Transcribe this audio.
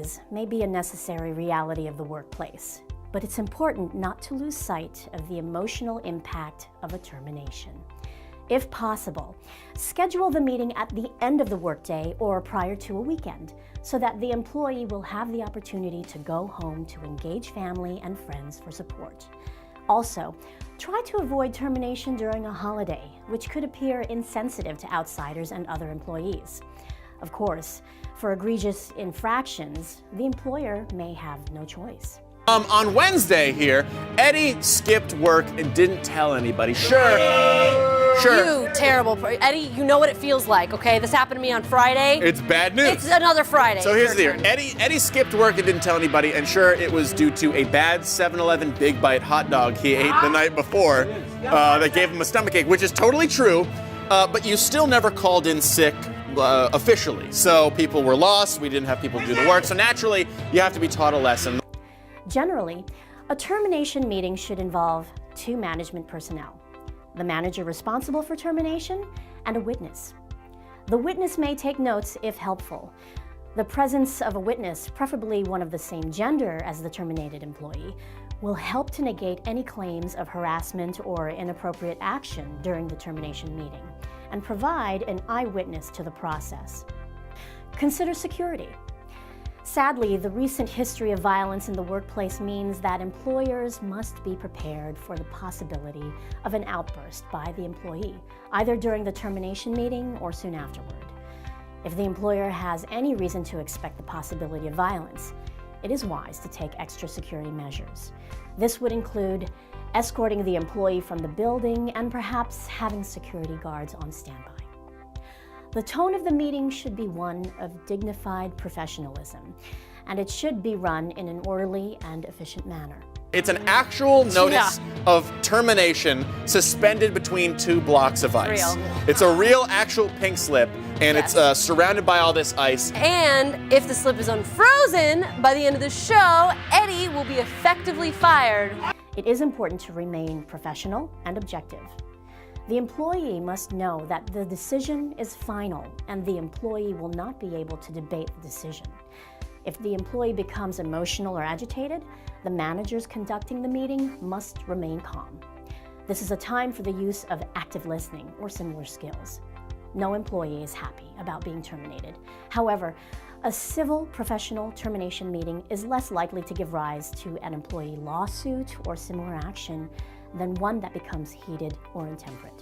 consequences may be a necessary reality of the workplace, but it's important not to lose sight of the emotional impact of a termination. If possible, schedule the meeting at the end of the workday or prior to a weekend, so that the employee will have the opportunity to go home to engage family and friends for support. Also, try to avoid termination during a holiday, which could appear insensitive to outsiders and other employees. Of course, for egregious infractions, the employer may have no choice. On Wednesday here, Eddie skipped work and didn't tell anybody. Sure. You terrible Eddie, you know what it feels like, okay? This happened to me on Friday. It's bad news. It's another Friday. So here's the deal. Eddie skipped work and didn't tell anybody, and sure, it was due to a bad 7-Eleven Big Bite hot dog he ate the night before that gave him a stomachache, which is totally true, but you still never called in sick officially. So people were lost, we didn't have people do the work, so naturally, you have to be taught a lesson. Generally, a termination meeting should involve 2 management personnel: the manager responsible for termination and a witness. The witness may take notes if helpful. The presence of a witness, preferably one of the same gender as the terminated employee, will help to negate any claims of harassment or inappropriate action during the termination meeting and provide an eyewitness to the process. Consider security. Sadly, the recent history of violence in the workplace means that employers must be prepared for the possibility of an outburst by the employee, either during the termination meeting or soon afterward. If the employer has any reason to expect the possibility of violence, it is wise to take extra security measures. This would include escorting the employee from the building and perhaps having security guards on standby. The tone of the meeting should be one of dignified professionalism, and it should be run in an orderly and efficient manner. It's an actual notice of termination suspended between 2 blocks of ice. It's a real, actual pink slip, and it's surrounded by all this ice. And if the slip is unfrozen, by the end of the show, Eddie will be effectively fired. It is important to remain professional and objective. The employee must know that the decision is final and the employee will not be able to debate the decision. If the employee becomes emotional or agitated, the managers conducting the meeting must remain calm. This is a time for the use of active listening or similar skills. No employee is happy about being terminated. However, a civil professional termination meeting is less likely to give rise to an employee lawsuit or similar action than one that becomes heated or intemperate.